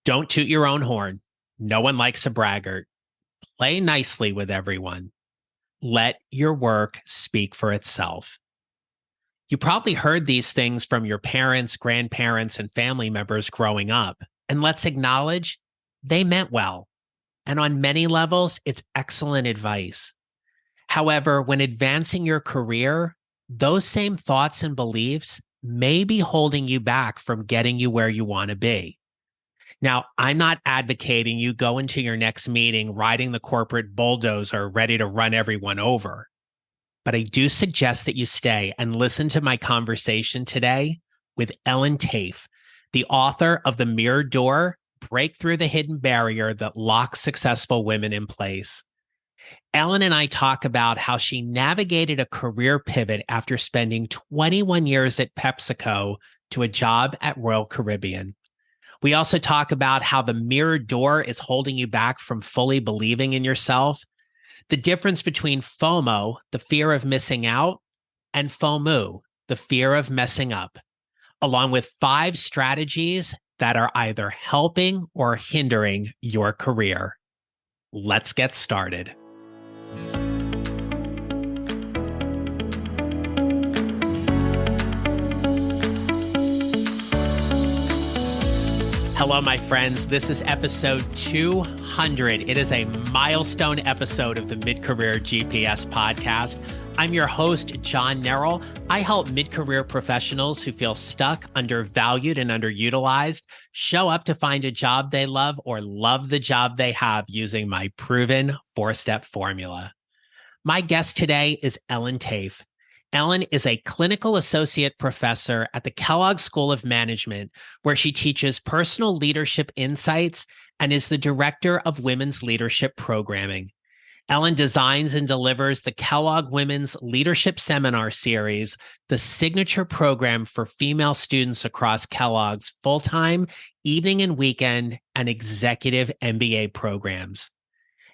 Don't toot your own horn. No one likes a braggart. Play nicely with everyone. Let your work speak for itself. You probably heard these things from your parents, grandparents, and family members growing up. And let's acknowledge they meant well. And on many levels, it's excellent advice. However, when advancing your career, those same thoughts and beliefs may be holding you back from getting you where you want to be. Now, I'm not advocating you go into your next meeting riding the corporate bulldozer ready to run everyone over. But I do suggest that you stay and listen to my conversation today with Ellen Taaffe, the author of The Mirror Door: Break Through the Hidden Barrier That Locks Successful Women in Place. Ellen and I talk about how she navigated a career pivot after spending 21 years at PepsiCo to a job at Royal Caribbean. We also talk about how the mirror door is holding you back from fully believing in yourself, the difference between FOMO, the fear of missing out, and FOMU, the fear of messing up, along with 5 strategies that are either helping or hindering your career. Let's get started. Hello, my friends. This is episode 200. It is a milestone episode of the Mid-Career GPS podcast. I'm your host, John Nerrill. I help mid-career professionals who feel stuck, undervalued, and underutilized show up to find a job they love or love the job they have using my proven 4-step formula. My guest today is Ellen Taaffe. Ellen is a clinical associate professor at the Kellogg School of Management, where she teaches personal leadership insights and is the director of women's leadership programming. Ellen designs and delivers the Kellogg Women's Leadership Seminar Series, the signature program for female students across Kellogg's full-time, evening and weekend, and executive MBA programs.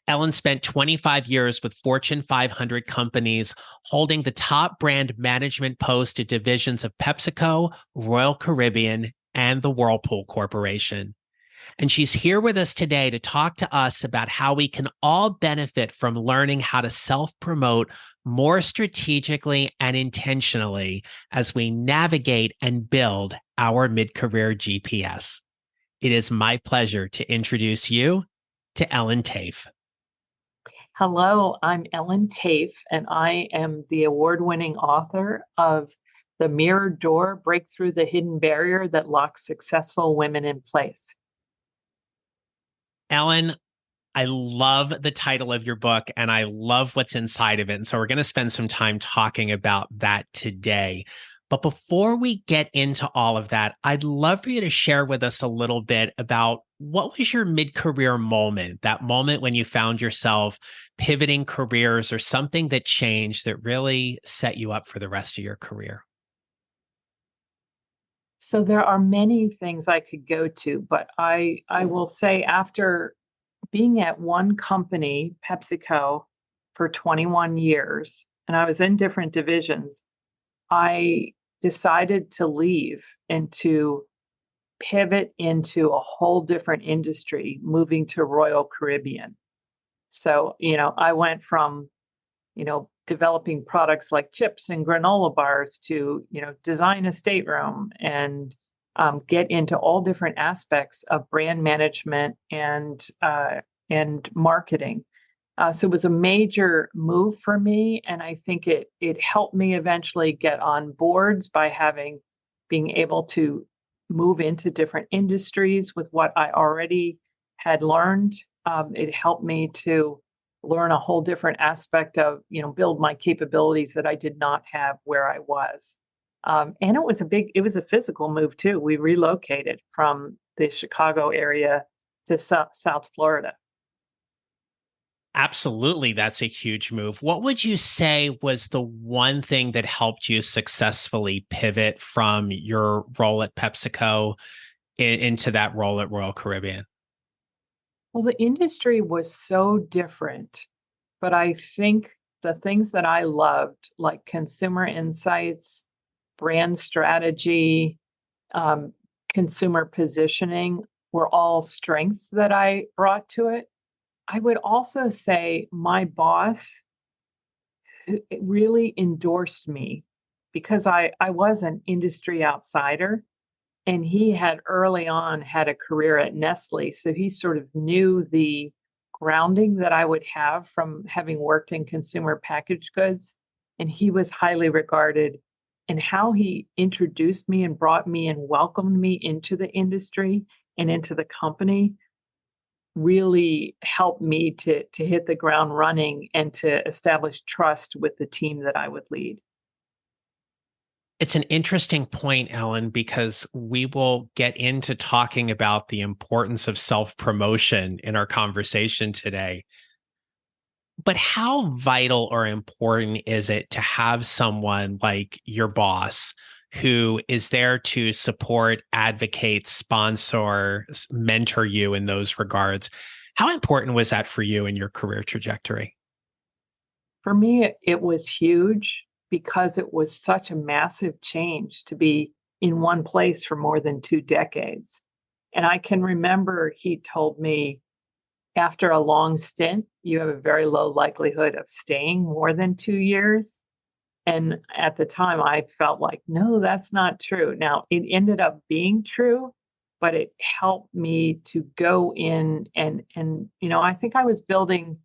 Ellen spent 25 years with Fortune 500 companies, holding the top brand management post at divisions of PepsiCo, Royal Caribbean, and the Whirlpool Corporation. And she's here with us today to talk to us about how we can all benefit from learning how to self-promote more strategically and intentionally as we navigate and build our mid-career GPS. It is my pleasure to introduce you to Ellen Taaffe. Hello, I'm Ellen Taaffe, and I am the award-winning author of The Mirror Door: Break Through the Hidden Barrier That Locks Successful Women in Place. Ellen, I love the title of your book and I love what's inside of it. And so we're going to spend some time talking about that today. But before we get into all of that, I'd love for you to share with us a little bit about what was your mid-career moment, that moment when you found yourself pivoting careers or something that changed that really set you up for the rest of your career. So there are many things I could go to, but I will say after being at one company, PepsiCo, for 21 years, and I was in different divisions, I decided to leave and to pivot into a whole different industry, moving to Royal Caribbean. So, I went from, developing products like chips and granola bars to, design a stateroom and get into all different aspects of brand management and marketing. So it was a major move for me, and I think it helped me eventually get on boards by being able to move into different industries with what I already had learned. It helped me to learn a whole different aspect of, build my capabilities that I did not have where I was. And it was a physical move too. We relocated from the Chicago area to South Florida. Absolutely, that's a huge move. What would you say was the one thing that helped you successfully pivot from your role at PepsiCo into that role at Royal Caribbean? Well, the industry was so different, but I think the things that I loved, like consumer insights, brand strategy, consumer positioning, were all strengths that I brought to it. I would also say my boss really endorsed me because I was an industry outsider, and he had early on had a career at Nestle. So he sort of knew the grounding that I would have from having worked in consumer packaged goods. And he was highly regarded. And how he introduced me and brought me and welcomed me into the industry and into the company really helped me to hit the ground running and to establish trust with the team that I would lead. It's an interesting point, Ellen, because we will get into talking about the importance of self-promotion in our conversation today. But how vital or important is it to have someone like your boss who is there to support, advocate, sponsor, mentor you in those regards? How important was that for you in your career trajectory? For me, it was huge because it was such a massive change to be in one place for more than 2 decades. And I can remember he told me, after a long stint, you have a very low likelihood of staying more than 2 years. And at the time, I felt like, no, that's not true. Now, it ended up being true, but it helped me to go in and I think I was building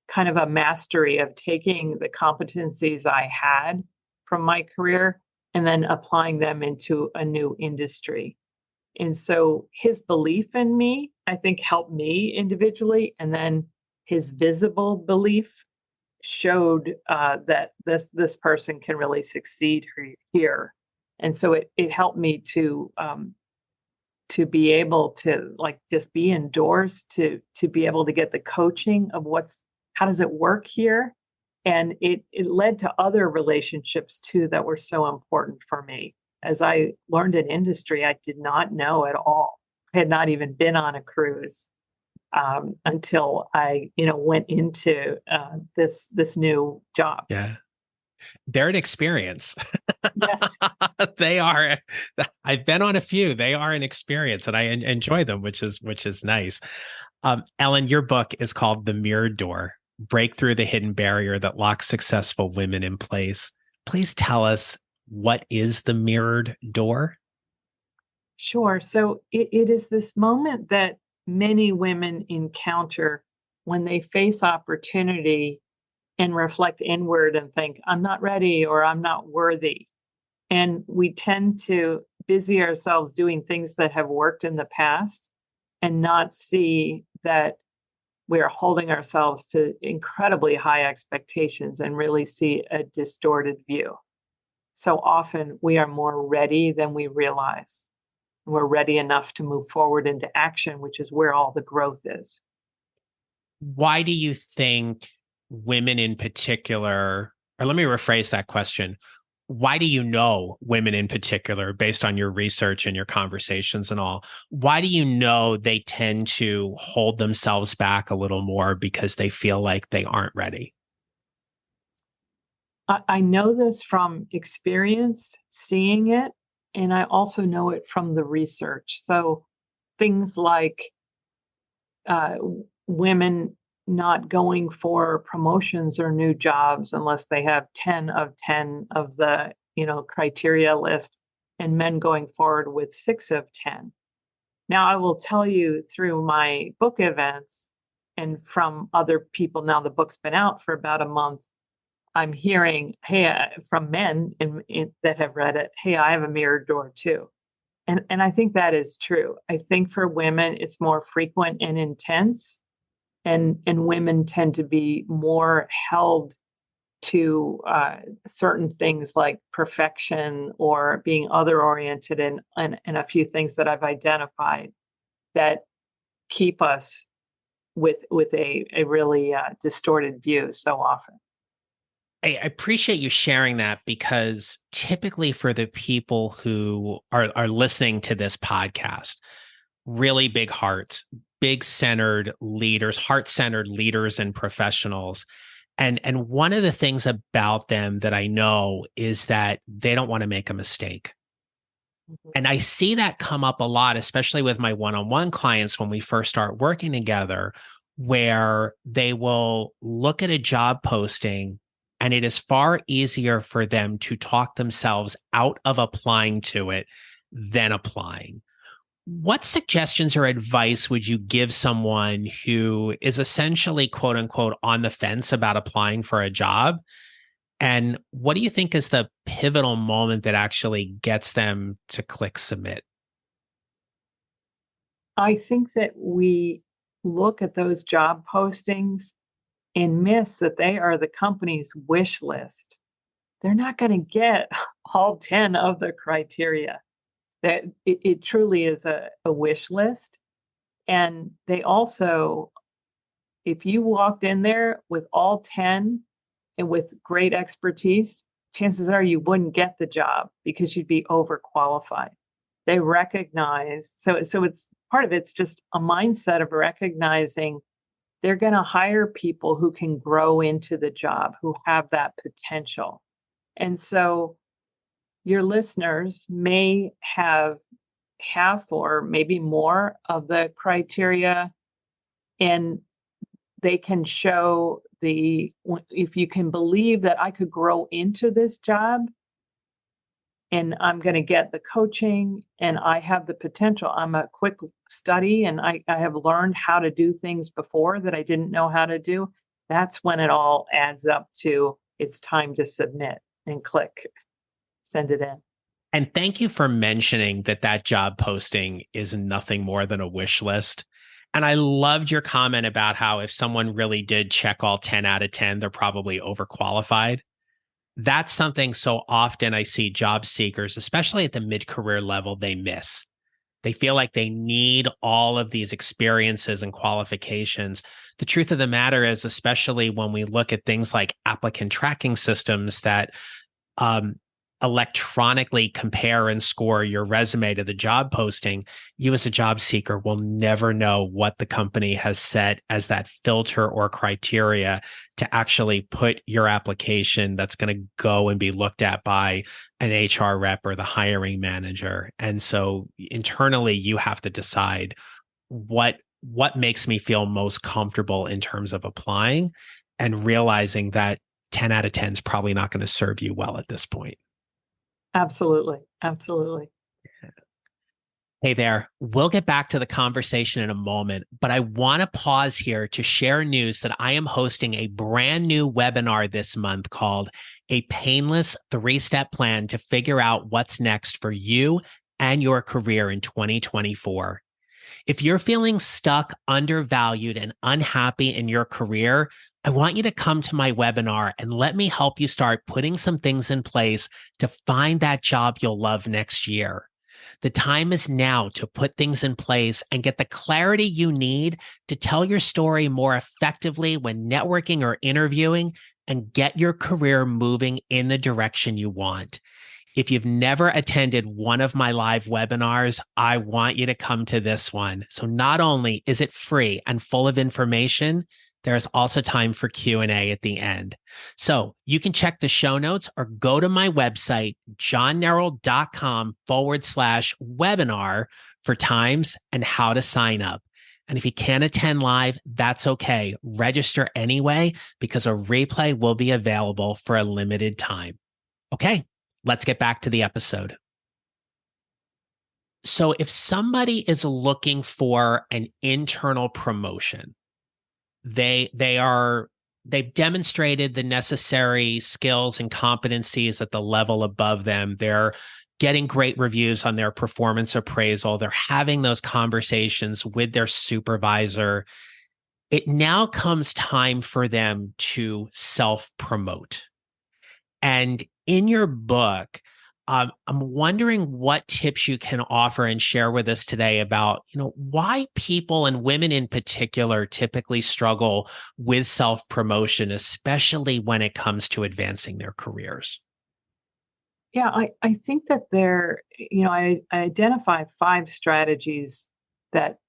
kind of a mastery of taking the competencies I had from my career and then applying them into a new industry. And so his belief in me, I think, helped me individually. And then his visible belief showed that this person can really succeed here. And so it helped me to be able to like just be indoors, to be able to get the coaching of how does it work here. And it led to other relationships too that were so important for me. As I learned in industry, I did not know at all. I had not even been on a cruise until I, went into this new job. Yeah. They're an experience. Yes. They are. I've been on a few. They are an experience, and I enjoy them, which is nice. Ellen, your book is called The Mirrored Door: Break Through the Hidden Barrier That Locks Successful Women in Place. Please tell us, what is the mirrored door? Sure. So it is this moment that many women encounter when they face opportunity and reflect inward and think, I'm not ready or I'm not worthy. And we tend to busy ourselves doing things that have worked in the past and not see that we're holding ourselves to incredibly high expectations and really see a distorted view. So often we are more ready than we realize. We're ready enough to move forward into action, which is where all the growth is. Why do you think women in particular, or let me rephrase that question. Why do you know women in particular, based on your research and your conversations and all, why do you know they tend to hold themselves back a little more because they feel like they aren't ready? I know this from experience, seeing it, and I also know it from the research. So things like women not going for promotions or new jobs unless they have 10 of 10 of the criteria list, and men going forward with 6 of 10. Now, I will tell you through my book events and from other people, now the book's been out for about a month, I'm hearing, hey, from men that have read it, hey, I have a mirrored door too. And I think that is true. I think for women, it's more frequent and intense, and women tend to be more held to certain things like perfection or being other oriented, and a few things that I've identified that keep us with a really distorted view so often. I appreciate you sharing that, because typically for the people who are listening to this podcast, really big hearts, big centered leaders, heart-centered leaders and professionals. And one of the things about them that I know is that they don't want to make a mistake. Mhm. And I see that come up a lot, especially with my one on one clients when we first start working together, where they will look at a job posting and it is far easier for them to talk themselves out of applying to it than applying. What suggestions or advice would you give someone who is essentially, quote unquote, on the fence about applying for a job? And what do you think is the pivotal moment that actually gets them to click submit? I think that we look at those job postings and miss that they are the company's wish list. They're not going to get all 10 of the criteria. That it truly is a wish list. And they also, if you walked in there with all 10 and with great expertise, chances are you wouldn't get the job because you'd be overqualified. They recognize, so it's part of it's just a mindset of recognizing they're going to hire people who can grow into the job, who have that potential. And so your listeners may have half or maybe more of the criteria, and they can show if you can believe that I could grow into this job and I'm going to get the coaching and I have the potential. I'm a quick study and I have learned how to do things before that I didn't know how to do. That's when it all adds up to it's time to submit and click, send it in. And thank you for mentioning that that job posting is nothing more than a wish list. And I loved your comment about how if someone really did check all 10 out of 10, they're probably overqualified. That's something so often I see job seekers, especially at the mid career level, they miss. They feel like they need all of these experiences and qualifications. The truth of the matter is, especially when we look at things like applicant tracking systems that um, electronically compare and score your resume to the job posting, you as a job seeker will never know what the company has set as that filter or criteria to actually put your application that's going to go and be looked at by an HR rep or the hiring manager. And so internally, you have to decide what makes me feel most comfortable in terms of applying and realizing that 10 out of 10 is probably not going to serve you well at this point. Absolutely. Absolutely. Hey there. We'll get back to the conversation in a moment, but I want to pause here to share news that I am hosting a brand new webinar this month called A Painless 3-Step Plan to Figure Out What's Next for You and Your Career in 2024. If you're feeling stuck, undervalued, and unhappy in your career, I want you to come to my webinar and let me help you start putting some things in place to find that job you'll love next year. The time is now to put things in place and get the clarity you need to tell your story more effectively when networking or interviewing and get your career moving in the direction you want. If you've never attended one of my live webinars, I want you to come to this one. So not only is it free and full of information, there's also time for Q&A at the end. So you can check the show notes or go to my website, johnneral.com/webinar for times and how to sign up. And if you can't attend live, that's okay. Register anyway, because a replay will be available for a limited time. Okay, let's get back to the episode. So if somebody is looking for an internal promotion, they've demonstrated the necessary skills and competencies at the level above them. They're getting great reviews on their performance appraisal. They're having those conversations with their supervisor. It now comes time for them to self-promote. And in your book, I'm wondering what tips you can offer and share with us today about, why people and women in particular typically struggle with self-promotion, especially when it comes to advancing their careers. Yeah, I think that I identify 5 strategies that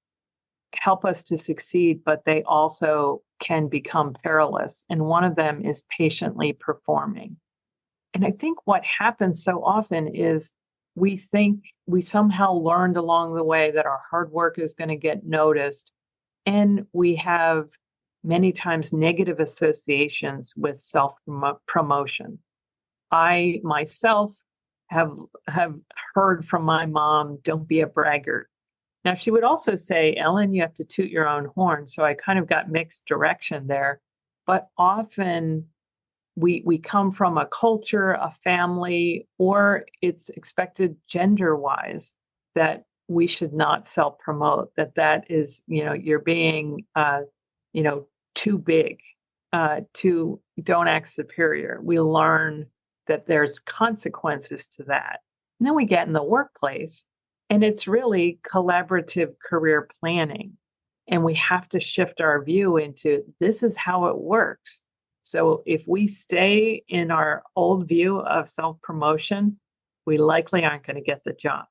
help us to succeed, but they also can become perilous. And one of them is patiently performing. And I think what happens so often is we think we somehow learned along the way that our hard work is going to get noticed. And we have many times negative associations with self promotion. I myself have have heard from my mom, don't be a braggart. Now she would also say, Ellen, you have to toot your own horn. So I kind of got mixed direction there. But often we come from a culture, a family, or it's expected gender wise that we should not self promote, that is, you're being too big, to don't act superior. We learn that there's consequences to that. And then we get in the workplace and it's really collaborative career planning. And we have to shift our view into this is how it works. So if we stay in our old view of self promotion, we likely aren't going to get the job.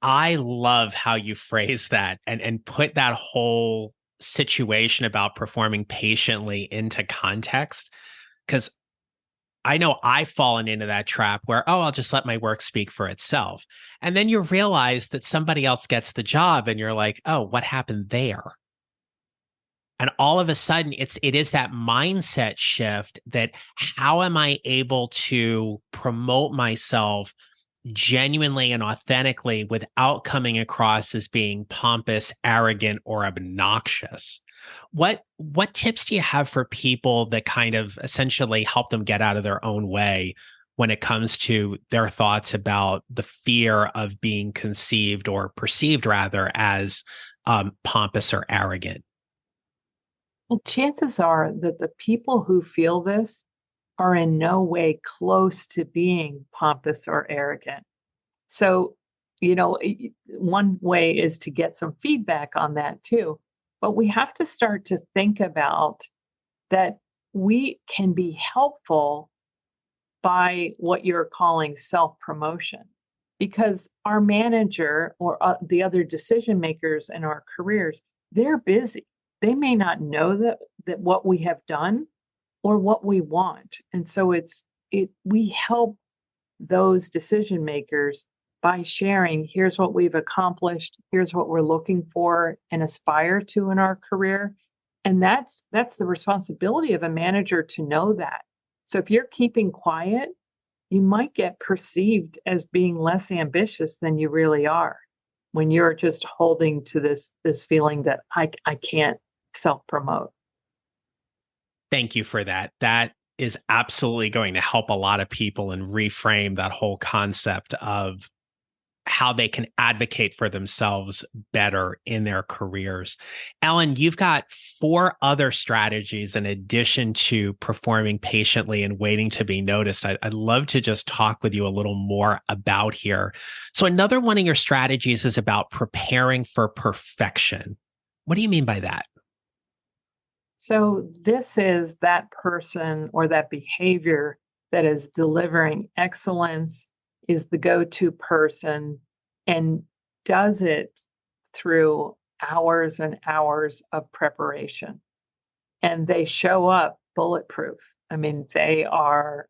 I love how you phrase that and put that whole situation about performing patiently into context. Because I know I've fallen into that trap where, oh, I'll just let my work speak for itself. And then you realize that somebody else gets the job and you're like, oh, what happened there? And all of a sudden, it is that mindset shift that how am I able to promote myself genuinely and authentically without coming across as being pompous, arrogant, or obnoxious? What tips do you have for people that kind of essentially help them get out of their own way when it comes to their thoughts about the fear of being conceived or perceived rather as pompous or arrogant? Well, chances are that the people who feel this are in no way close to being pompous or arrogant. So, one way is to get some feedback on that too. But we have to start to think about that we can be helpful by what you're calling self promotion because our manager or the other decision makers in our careers, they're busy. They may not know that what we have done or what we want. And so we help those decision makers by sharing, here's what we've accomplished, here's what we're looking for and aspire to in our career. And that's the responsibility of a manager to know that. So if you're keeping quiet, you might get perceived as being less ambitious than you really are when you're just holding to this feeling that I can't self-promote. Thank you for that. That is absolutely going to help a lot of people and reframe that whole concept of how they can advocate for themselves better in their careers. Ellen, you've got 4 other strategies in addition to performing patiently and waiting to be noticed. I'd love to just talk with you a little more about here. So another one of your strategies is about preparing for perfection. What do you mean by that? So this is that person or that behavior that is delivering excellence, is the go-to person, and does it through hours and hours of preparation. And they show up bulletproof. I mean, they are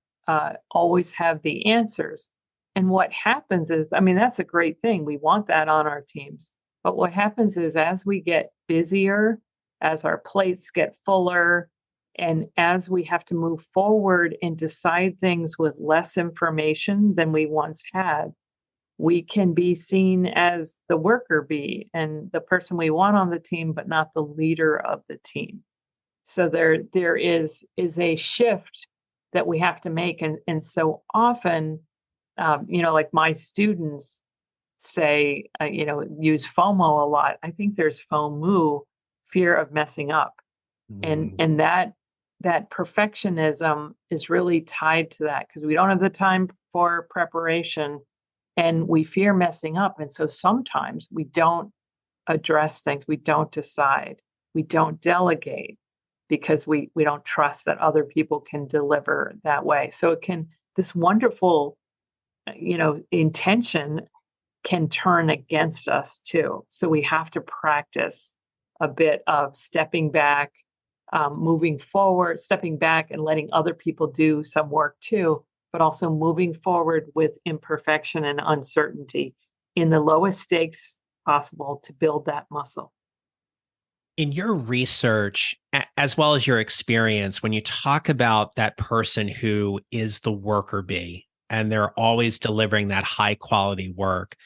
always have the answers. And what happens is, I mean, that's a great thing. We want that on our teams. But what happens is as we get busier, as our plates get fuller, and as we have to move forward and decide things with less information than we once had, we can be seen as the worker bee and the person we want on the team, but not the leader of the team. So there is a shift that we have to make. And so often, like my students say, use FOMO a lot. I think there's FOMU, fear of messing up. And that perfectionism is really tied to that because we don't have the time for preparation and we fear messing up. And so sometimes we don't address things, we don't decide, we don't delegate because we don't trust that other people can deliver that way. So this wonderful, intention can turn against us too. So we have to practice a bit of stepping back, moving forward, stepping back and letting other people do some work too, but also moving forward with imperfection and uncertainty in the lowest stakes possible to build that muscle. In your research, as well as your experience, when you talk about that person who is the worker bee and they're always delivering that high quality work,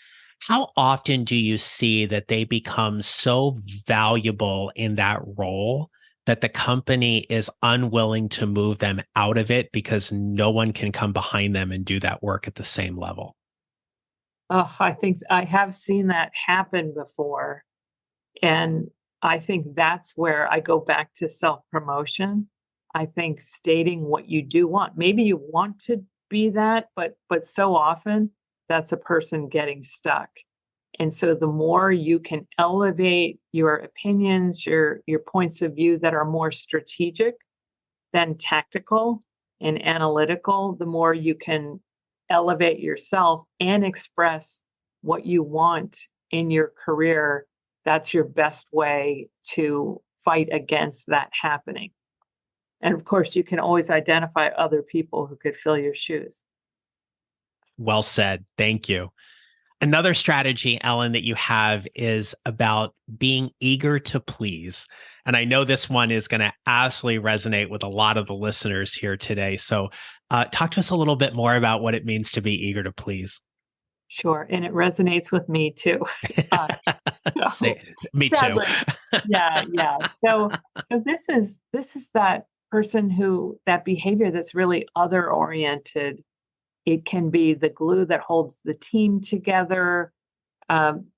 how often do you see that they become so valuable in that role that the company is unwilling to move them out of it because no one can come behind them and do that work at the same level? Oh, I think I have seen that happen before. And I think that's where I go back to self promotion. I think stating what you do want. Maybe you want to be that, but so often that's a person getting stuck. And so the more you can elevate your opinions, your points of view that are more strategic than tactical and analytical, the more you can elevate yourself and express what you want in your career. That's your best way to fight against that happening. And of course, you can always identify other people who could fill your shoes. Well said. Thank you. Another strategy, Ellen, that you have is about being eager to please. And I know this one is going to absolutely resonate with a lot of the listeners here today. So, talk to us a little bit more about what it means to be eager to please. Sure. And it resonates with me too. Uh, so Say, me too. sadly, yeah, yeah. So this is that person who that behavior that's really other oriented. It can be the glue that holds the team together.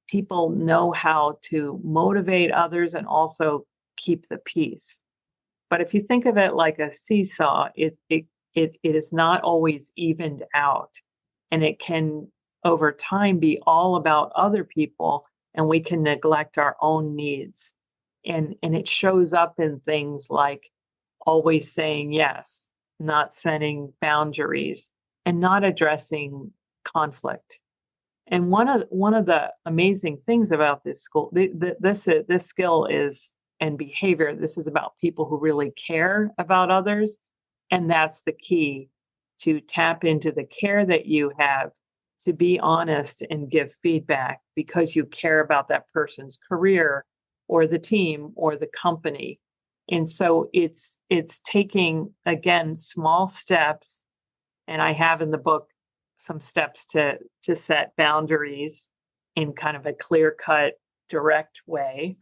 People know how to motivate others and also keep the peace. But if you think of it like a seesaw, it is not always evened out, and it can over time be all about other people, and we can neglect our own needs. And it shows up in things like always saying yes, not setting boundaries, and not addressing conflict. And one of the amazing things about this school, this skill is and behavior. This is about people who really care about others, and that's the key to tap into the care that you have to be honest and give feedback because you care about that person's career or the team or the company. And so it's taking again small steps, and I have in the book some steps to set boundaries in kind of a clear-cut, direct way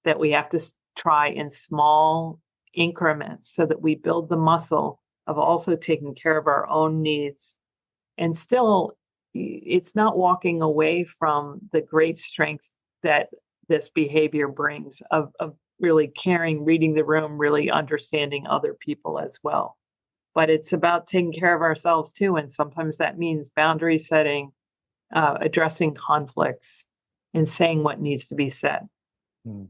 that we have to try in small increments so that we build the muscle of also taking care of our own needs. And still, it's not walking away from the great strength that this behavior brings of really caring, reading the room, really understanding other people as well. But it's about taking care of ourselves too. And sometimes that means boundary setting, addressing conflicts, and saying what needs to be said. Hmm.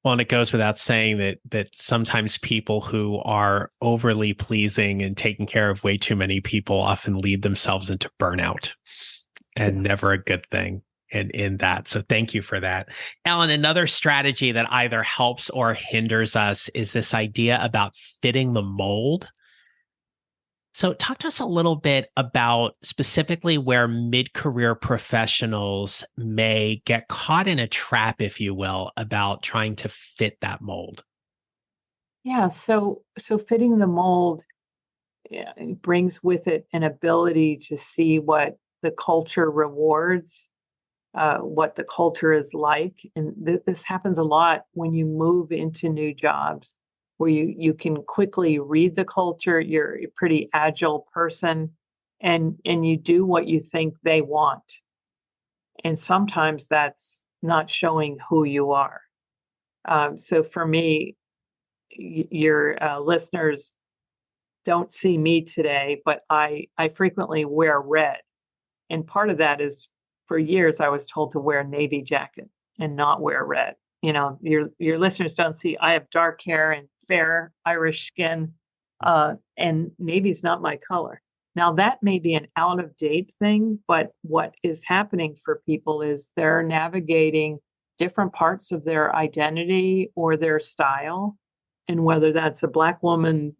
Well, and it goes without saying that sometimes people who are overly pleasing and taking care of way too many people often lead themselves into burnout, and Yes. never a good thing in that. So thank you for that. Ellen, another strategy that either helps or hinders us is this idea about fitting the mold. So, talk to us a little bit about specifically where mid career professionals may get caught in a trap, if you will, about trying to fit that mold. Yeah. So fitting the mold, yeah, it brings with it an ability to see what the culture rewards, what the culture is like. And this happens a lot when you move into new jobs where you can quickly read the culture. You're a pretty agile person, and you do what you think they want. And sometimes that's not showing who you are. So for me, your listeners don't see me today, but I frequently wear red. And part of that is for years I was told to wear a navy jacket and not wear red. You know, your listeners don't see I have dark hair and fair Irish skin, and navy's not my color. Now that may be an out of date thing, but what is happening for people is they're navigating different parts of their identity or their style, and whether that's a black woman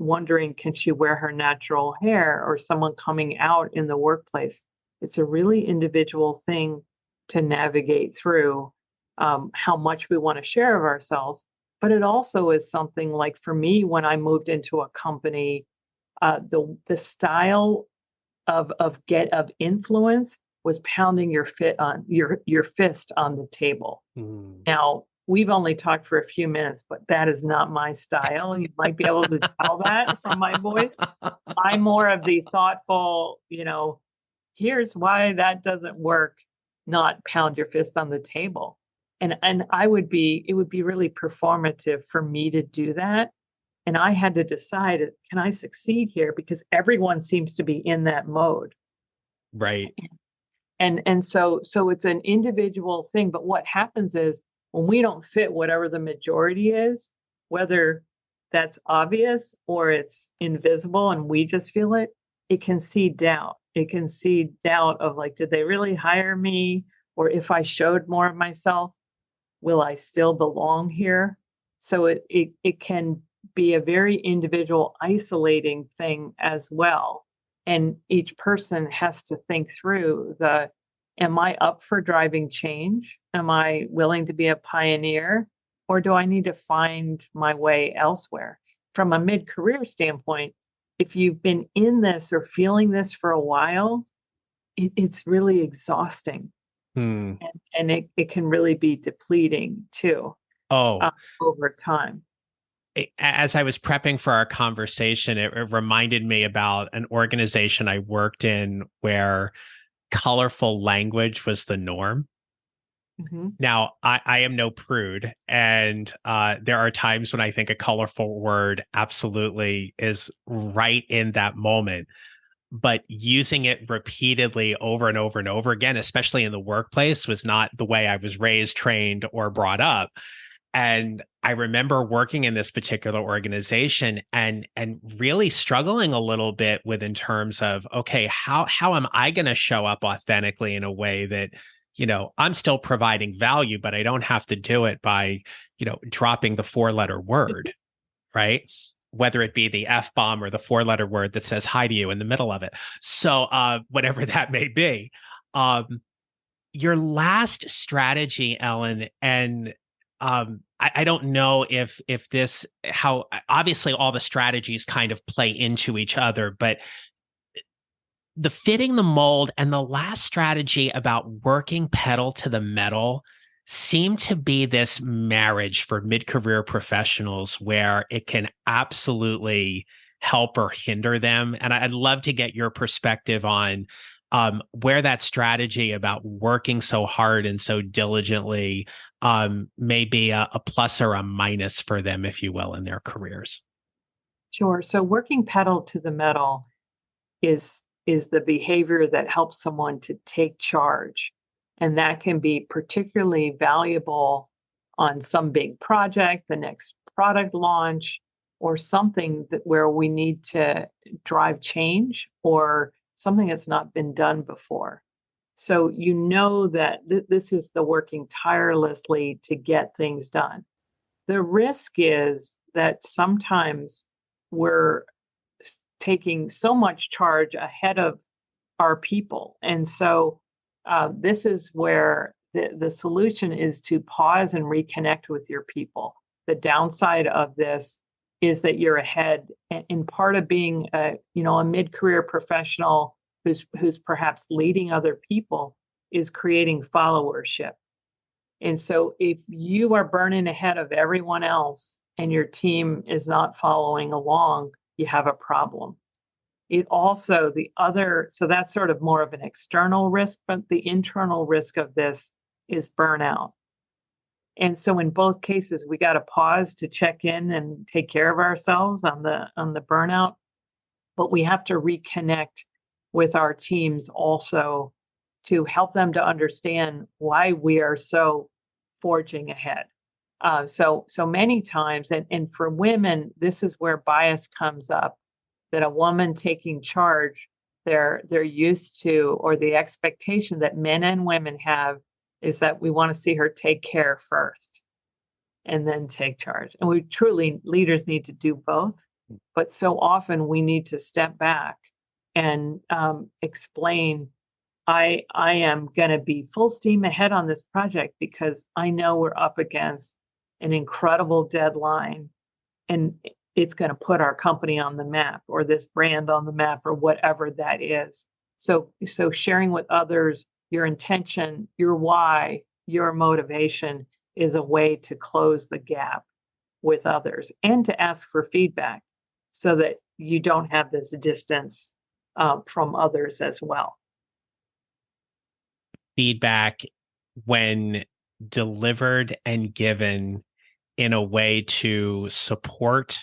wondering, can she wear her natural hair, or someone coming out in the workplace. It's a really individual thing to navigate through, how much we want to share of ourselves. But it also is something like, for me, when I moved into a company, the style of influence was pounding your fist on the table. Mm. Now, we've only talked for a few minutes, but that is not my style. You might be able to tell that from my voice. I'm more of the thoughtful, here's why that doesn't work, not pound your fist on the table. And it would be really performative for me to do that. And I had to decide, can I succeed here? Because everyone seems to be in that mode. Right. And so it's an individual thing. But what happens is, when we don't fit whatever the majority is, whether that's obvious or it's invisible and we just feel it, it can seed doubt. It can seed doubt of, like, did they really hire me? Or if I showed more of myself, will I still belong here? So it can be a very individual, isolating thing as well. And each person has to think through am I up for driving change? Am I willing to be a pioneer? Or do I need to find my way elsewhere? From a mid-career standpoint, if you've been in this or feeling this for a while, it's really exhausting. Hmm. And it can really be depleting too, Oh, over time. as I was prepping for our conversation, it reminded me about an organization I worked in where colorful language was the norm. Mm-hmm. Now, I am no prude, and there are times when I think a colorful word absolutely is right in that moment. But using it repeatedly over and over and over again, especially in the workplace, was not the way I was raised, trained, or brought up. And I remember working in this particular organization and really struggling a little bit with, in terms of, okay, how am I going to show up authentically in a way that, I'm still providing value, but I don't have to do it by, dropping the 4-letter word, right? Whether it be the F bomb or the 4-letter word that says hi to you in the middle of it. So whatever that may be. Your last strategy, Ellen, and I don't know if this, how obviously all the strategies kind of play into each other, but the fitting the mold and the last strategy about working pedal to the metal seem to be this marriage for mid-career professionals where it can absolutely help or hinder them. And I'd love to get your perspective on where that strategy about working so hard and so diligently may be a plus or a minus for them, if you will, in their careers. Sure. So working pedal to the metal is the behavior that helps someone to take charge. And that can be particularly valuable on some big project, the next product launch, or something where we need to drive change, or something that's not been done before. So that this is the working tirelessly to get things done. The risk is that sometimes we're taking so much charge ahead of our people. And so this is where the solution is to pause and reconnect with your people. The downside of this is that you're ahead. And part of being a mid-career professional who's perhaps leading other people is creating followership. And so if you are burning ahead of everyone else and your team is not following along, you have a problem. So that's sort of more of an external risk, but the internal risk of this is burnout. And so in both cases, we got to pause to check in and take care of ourselves on the burnout, but we have to reconnect with our teams also to help them to understand why we are so forging ahead. So many times, and for women, this is where bias comes up, that a woman taking charge, they're used to, or the expectation that men and women have, is that we want to see her take care first and then take charge. And leaders need to do both. But so often we need to step back and explain, I am going to be full steam ahead on this project because I know we're up against an incredible deadline, and it's going to put our company on the map or this brand on the map or whatever that is. So sharing with others your intention, your why, your motivation is a way to close the gap with others and to ask for feedback so that you don't have this distance from others as well. Feedback, when delivered and given in a way to support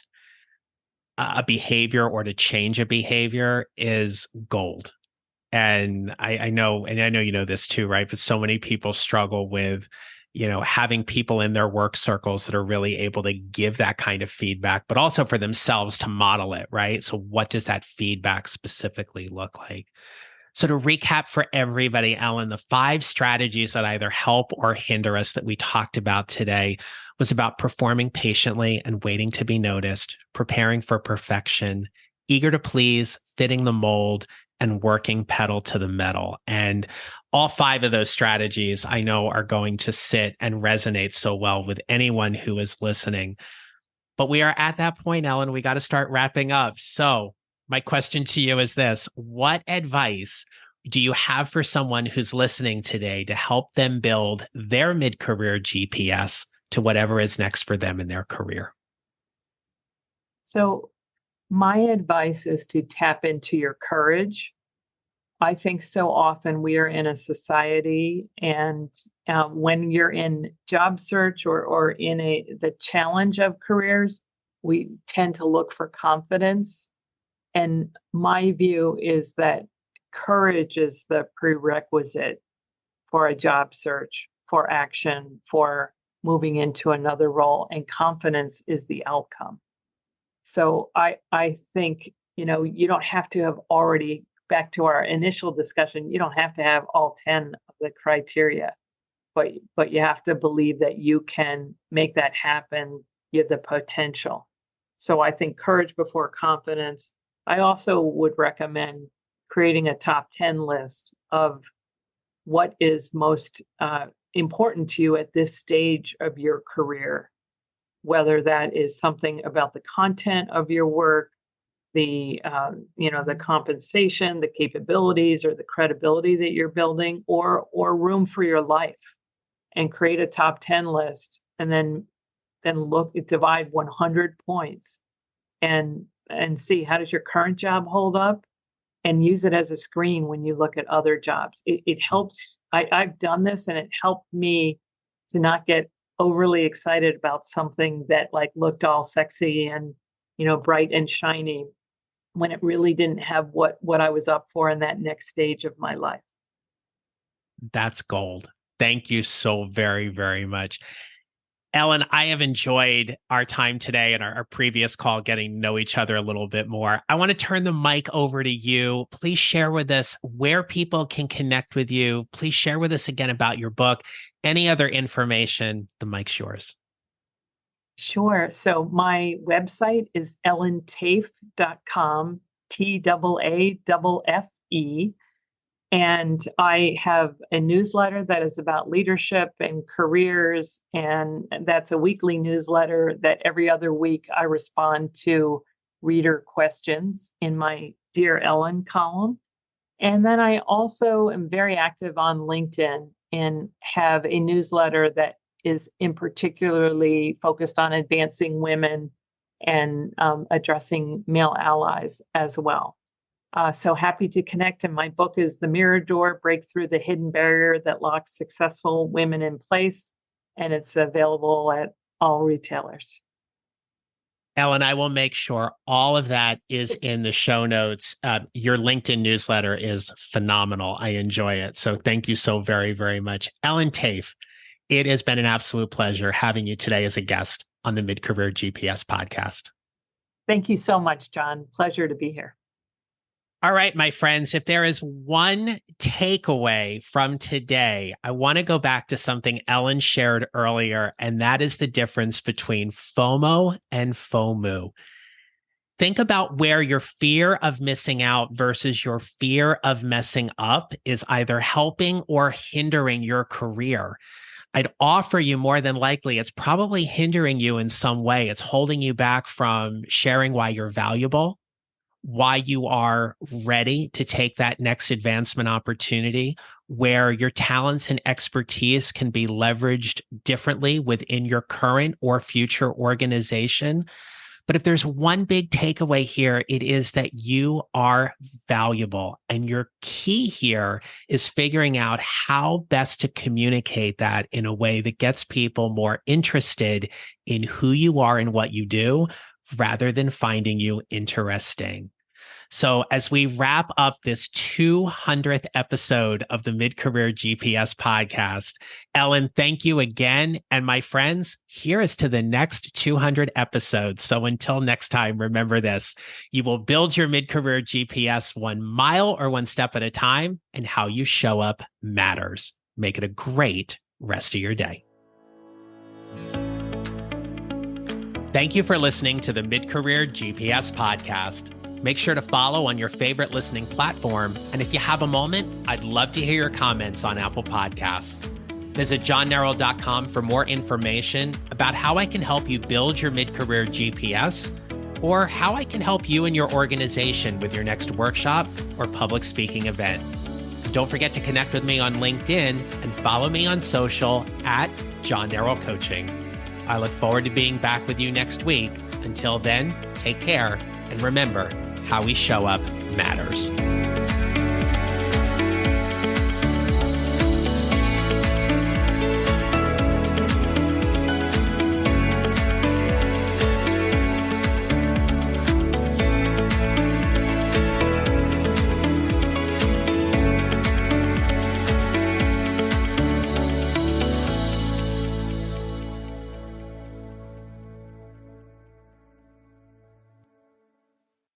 a behavior or to change a behavior, is gold. And I know you know this too, right? But so many people struggle with, having people in their work circles that are really able to give that kind of feedback, but also for themselves to model it, right? So what does that feedback specifically look like? So to recap for everybody, Ellen, the 5 strategies that either help or hinder us that we talked about today was about performing patiently and waiting to be noticed, preparing for perfection, eager to please, fitting the mold, and working pedal to the metal. And all 5 of those strategies I know are going to sit and resonate so well with anyone who is listening. But we are at that point, Ellen, we got to start wrapping up. So my question to you is this: what advice do you have for someone who's listening today to help them build their mid-career GPS to whatever is next for them in their career? So my advice is to tap into your courage. I think so often we are in a society, and when you're in job search or in the challenge of careers, we tend to look for confidence. And my view is that courage is the prerequisite for a job search, for action, for moving into another role, and confidence is the outcome. So I think, you don't have to have already, back to our initial discussion, you don't have to have all 10 of the criteria, but you have to believe that you can make that happen. You have the potential. So I think courage before confidence. I also would recommend creating a top 10 list of what is most important to you at this stage of your career, whether that is something about the content of your work, the compensation, the capabilities, or the credibility that you're building, or room for your life, and create a top 10 list, and then divide 100 points and see, how does your current job hold up, and use it as a screen when you look at other jobs. It helps. I've done this, and it helped me to not get overly excited about something that looked all sexy and bright and shiny, when it really didn't have what I was up for in that next stage of my life. That's gold. Thank you so very, very much. Ellen, I have enjoyed our time today and our previous call, getting to know each other a little bit more. I want to turn the mic over to you. Please share with us where people can connect with you. Please share with us again about your book. Any other information, the mic's yours. Sure. So my website is ellentaaffe.com, TAAFFE. And I have a newsletter that is about leadership and careers. And that's a weekly newsletter that every other week I respond to reader questions in my Dear Ellen column. And then I also am very active on LinkedIn and have a newsletter that is in particularly focused on advancing women and addressing male allies as well. So happy to connect. And my book is The Mirror Door: Break Through the Hidden Barrier That Locks Successful Women in Place. And it's available at all retailers. Ellen, I will make sure all of that is in the show notes. Your LinkedIn newsletter is phenomenal. I enjoy it. So thank you so very, very much. Ellen Taaffe, it has been an absolute pleasure having you today as a guest on the Mid-Career GPS podcast. Thank you so much, John. Pleasure to be here. All right, my friends, if there is one takeaway from today, I want to go back to something Ellen shared earlier, and that is the difference between FOMO and FOMU. Think about where your fear of missing out versus your fear of messing up is either helping or hindering your career. I'd offer you more than likely, it's probably hindering you in some way. It's holding you back from sharing why you're valuable, why you are ready to take that next advancement opportunity, where your talents and expertise can be leveraged differently within your current or future organization. But if there's one big takeaway here, it is that you are valuable. And your key here is figuring out how best to communicate that in a way that gets people more interested in who you are and what you do, rather than finding you interesting. So as we wrap up this 200th episode of the Mid-Career GPS podcast, Ellen, thank you again. And my friends, here is to the next 200 episodes. So until next time, remember this: you will build your mid-career GPS 1 mile or 1 step at a time, and how you show up matters. Make it a great rest of your day. Thank you for listening to the Mid-Career GPS podcast. Make sure to follow on your favorite listening platform. And if you have a moment, I'd love to hear your comments on Apple Podcasts. Visit johnneral.com for more information about how I can help you build your mid-career GPS, or how I can help you and your organization with your next workshop or public speaking event. Don't forget to connect with me on LinkedIn and follow me on social at John Neral Coaching. I look forward to being back with you next week. Until then, take care, and remember, how we show up matters.